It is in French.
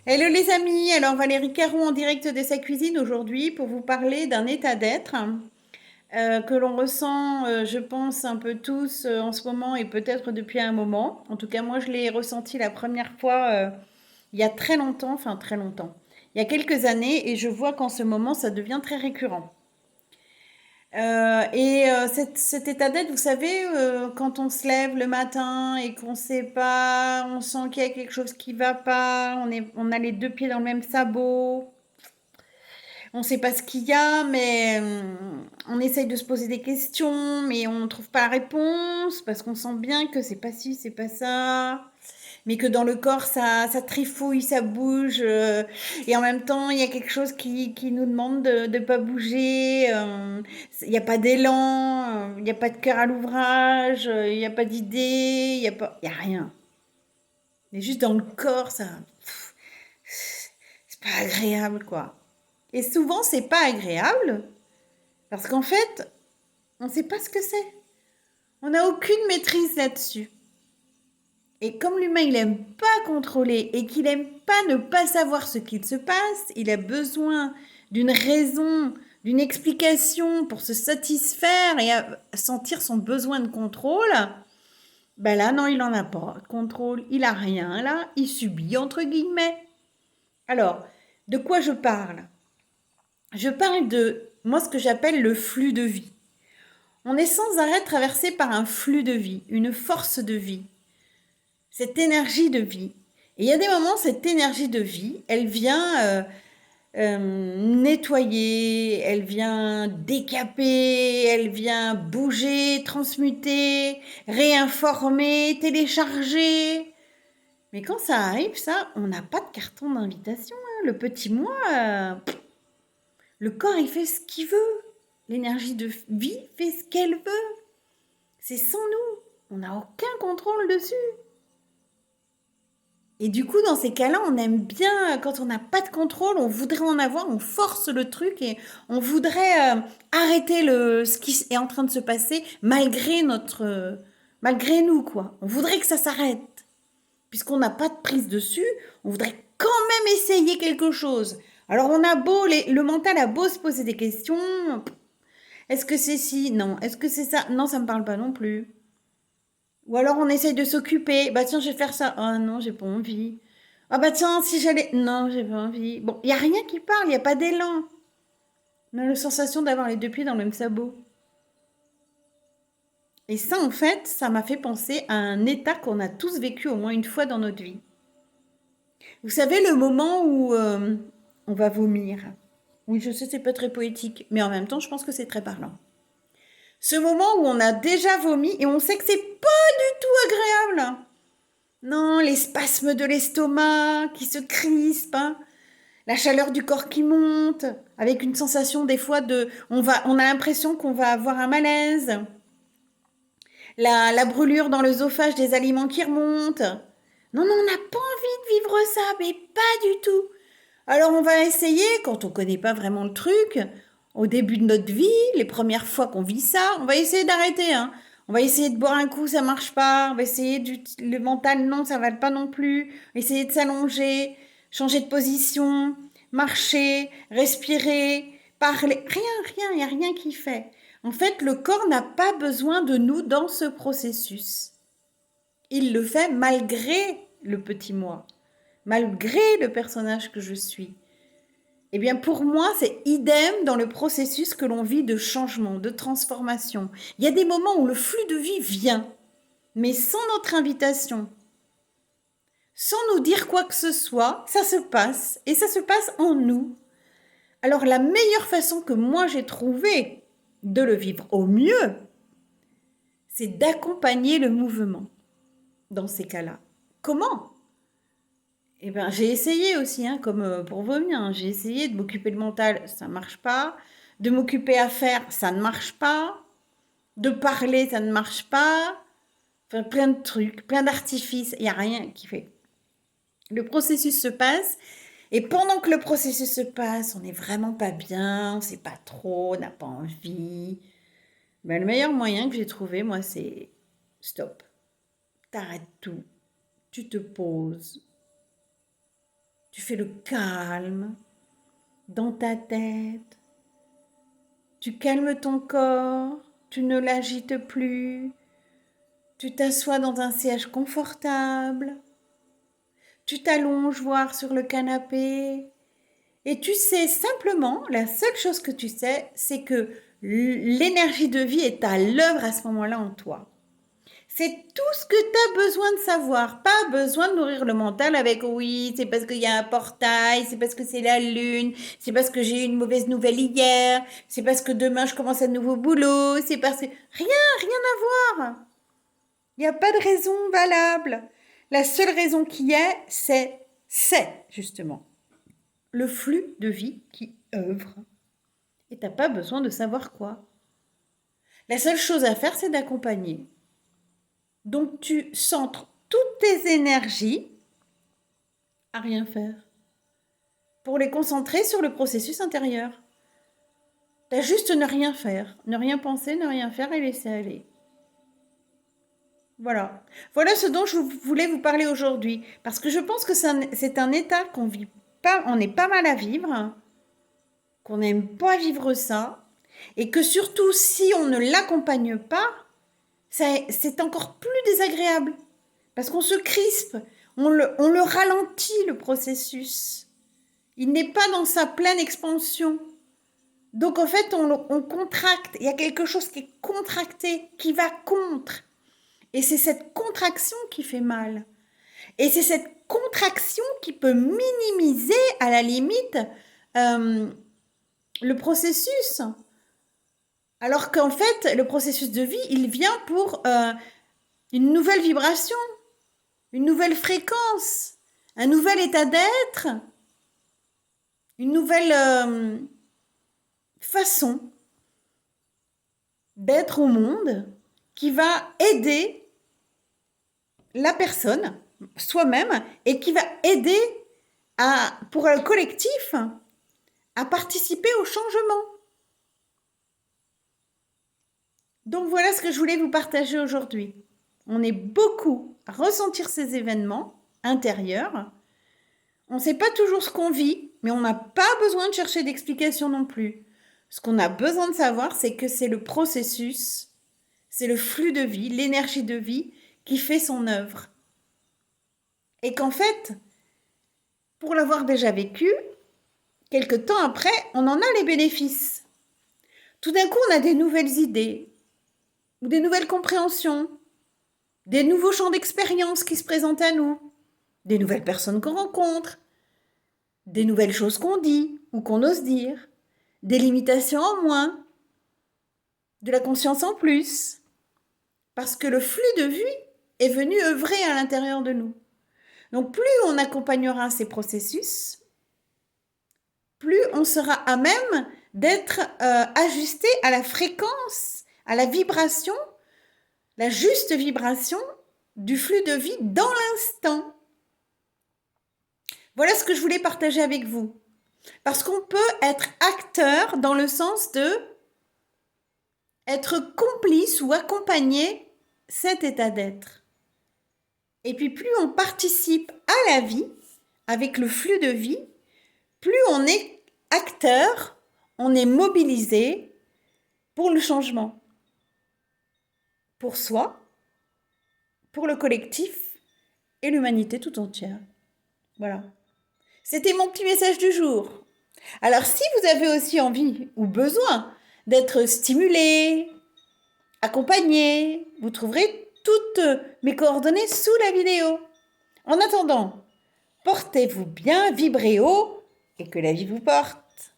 Hello les amis, alors Valérie Caron en direct de sa cuisine aujourd'hui pour vous parler d'un état d'être que l'on ressent, je pense, un peu tous en ce moment et peut-être depuis un moment. En tout cas, moi, je l'ai ressenti la première fois il y a très longtemps, enfin très longtemps, il y a quelques années et je vois qu'en ce moment, ça devient très récurrent. Cet état d'être, vous savez, quand on se lève le matin et qu'on sait pas, on sent qu'il y a quelque chose qui va pas, on a les deux pieds dans le même sabot, on sait pas ce qu'il y a, mais on essaye de se poser des questions, mais on trouve pas la réponse parce qu'on sent bien que c'est pas ci, c'est pas ça, mais que dans le corps ça trifouille, ça bouge, et en même temps il y a quelque chose qui nous demande de ne pas bouger, il n'y a pas d'élan, il n'y a pas de cœur à l'ouvrage, il n'y a pas d'idée, il y a rien. Mais juste dans le corps, c'est pas agréable quoi. Et souvent c'est pas agréable parce qu'en fait on sait pas ce que c'est. On n'a aucune maîtrise là-dessus. Et comme l'humain, il aime pas contrôler et qu'il aime pas ne pas savoir ce qu'il se passe, il a besoin d'une raison, d'une explication pour se satisfaire et sentir son besoin de contrôle. Ben là, non, il en a pas. Contrôle, il a rien là, il subit entre guillemets. Alors, de quoi je parle? Je parle de moi ce que j'appelle le flux de vie. On est sans arrêt traversé par un flux de vie, une force de vie, cette énergie de vie. Et il y a des moments, cette énergie de vie, elle vient nettoyer, elle vient décaper, elle vient bouger, transmuter, réinformer, télécharger. Mais quand ça arrive, ça, on n'a pas de carton d'invitation, hein. Le petit moi, le corps, il fait ce qu'il veut. L'énergie de vie fait ce qu'elle veut. C'est sans nous. On n'a aucun contrôle dessus. Et du coup, dans ces cas-là, on aime bien, quand on n'a pas de contrôle, on voudrait en avoir, on force le truc et on voudrait arrêter ce qui est en train de se passer malgré nous, quoi. On voudrait que ça s'arrête. Puisqu'on n'a pas de prise dessus, on voudrait quand même essayer quelque chose. Alors on a beau, le mental a beau se poser des questions. Est-ce que c'est ci? Non. Est-ce que c'est ça? Non, ça me parle pas non plus. Ou alors on essaye de s'occuper. Bah tiens, je vais faire ça. Ah non, j'ai pas envie. Ah bah tiens, si j'allais... Non, j'ai pas envie. Bon, il n'y a rien qui parle, il n'y a pas d'élan. On a la sensation d'avoir les deux pieds dans le même sabot. Et ça, en fait, ça m'a fait penser à un état qu'on a tous vécu au moins une fois dans notre vie. Vous savez, le moment où on va vomir. Oui, je sais, c'est pas très poétique, mais en même temps, je pense que c'est très parlant. Ce moment où on a déjà vomi et on sait que c'est pas du tout agréable. Non, les spasmes de l'estomac qui se crispent, hein, la chaleur du corps qui monte, avec une sensation des fois on a l'impression qu'on va avoir un malaise, la brûlure dans l'œsophage des aliments qui remontent. Non, non, on n'a pas envie de vivre ça, mais pas du tout. Alors on va essayer, quand on ne connaît pas vraiment le truc, au début de notre vie, les premières fois qu'on vit ça, on va essayer d'arrêter, hein. On va essayer de boire un coup, ça marche pas. On va essayer le mental, non, ça va pas non plus. Essayer de s'allonger, changer de position, marcher, respirer, parler. Rien, rien, il n'y a rien qui fait. En fait, le corps n'a pas besoin de nous dans ce processus. Il le fait malgré le petit moi, malgré le personnage que je suis. Eh bien, pour moi, c'est idem dans le processus que l'on vit de changement, de transformation. Il y a des moments où le flux de vie vient, mais sans notre invitation, sans nous dire quoi que ce soit, ça se passe, et ça se passe en nous. Alors, la meilleure façon que moi j'ai trouvé de le vivre au mieux, c'est d'accompagner le mouvement dans ces cas-là. Comment? Eh ben, j'ai essayé aussi, hein, comme pour vomir, hein, j'ai essayé de m'occuper le mental, ça ne marche pas. De m'occuper à faire, ça ne marche pas. De parler, ça ne marche pas. Enfin, plein de trucs, plein d'artifices, il n'y a rien qui fait. Le processus se passe, et pendant que le processus se passe, on n'est vraiment pas bien, on ne sait pas trop, on n'a pas envie. Ben, le meilleur moyen que j'ai trouvé, moi, c'est stop. T'arrêtes tout, tu te poses, Tu fais le calme dans ta tête. Tu calmes ton corps, tu ne l'agites plus. Tu t'assois dans un siège confortable. Tu t'allonges voir sur le canapé. Et tu sais simplement, la seule chose que tu sais, c'est que l'énergie de vie est à l'œuvre à ce moment-là en toi. C'est tout ce que tu as besoin de savoir. Pas besoin de nourrir le mental avec oui, c'est parce qu'il y a un portail, c'est parce que c'est la lune, c'est parce que j'ai eu une mauvaise nouvelle hier, c'est parce que demain je commence un nouveau boulot, c'est parce que... Rien à voir. Il n'y a pas de raison valable. La seule raison qu'il y ait, c'est justement le flux de vie qui œuvre. Et tu n'as pas besoin de savoir quoi. La seule chose à faire, c'est d'accompagner. Donc tu centres toutes tes énergies à rien faire pour les concentrer sur le processus intérieur. Tu as juste ne rien faire, ne rien penser, ne rien faire et laisser aller. Voilà. Voilà ce dont je voulais vous parler aujourd'hui. Parce que je pense que c'est un état qu'on vit pas, on est pas mal à vivre, qu'on n'aime pas vivre ça, et que surtout si on ne l'accompagne pas, c'est encore plus désagréable. Parce qu'on se crispe, on le ralentit le processus. Il n'est pas dans sa pleine expansion. Donc en fait, on contracte. Il y a quelque chose qui est contracté, qui va contre. Et c'est cette contraction qui fait mal. Et c'est cette contraction qui peut minimiser, à la limite, le processus. Alors qu'en fait, le processus de vie, il vient pour une nouvelle vibration, une nouvelle fréquence, un nouvel état d'être, une nouvelle façon d'être au monde qui va aider la personne, soi-même, et qui va aider pour le collectif à participer au changement. Donc voilà ce que je voulais vous partager aujourd'hui. On est beaucoup à ressentir ces événements intérieurs. On ne sait pas toujours ce qu'on vit, mais on n'a pas besoin de chercher d'explications non plus. Ce qu'on a besoin de savoir, c'est que c'est le processus, c'est le flux de vie, l'énergie de vie qui fait son œuvre. Et qu'en fait, pour l'avoir déjà vécu, quelque temps après, on en a les bénéfices. Tout d'un coup, on a des nouvelles idées, ou des nouvelles compréhensions, des nouveaux champs d'expérience qui se présentent à nous, des nouvelles personnes qu'on rencontre, des nouvelles choses qu'on dit ou qu'on ose dire, des limitations en moins, de la conscience en plus, parce que le flux de vie est venu œuvrer à l'intérieur de nous. Donc plus on accompagnera ces processus, plus on sera à même d'être ajusté à la fréquence, à la vibration, la juste vibration du flux de vie dans l'instant. Voilà ce que je voulais partager avec vous. Parce qu'on peut être acteur dans le sens de être complice ou accompagner cet état d'être. Et puis plus on participe à la vie avec le flux de vie, plus on est acteur, on est mobilisé pour le changement. Pour soi, pour le collectif et l'humanité tout entière. Voilà. C'était mon petit message du jour. Alors si vous avez aussi envie ou besoin d'être stimulé, accompagné, vous trouverez toutes mes coordonnées sous la vidéo. En attendant, portez-vous bien, vibrez haut et que la vie vous porte.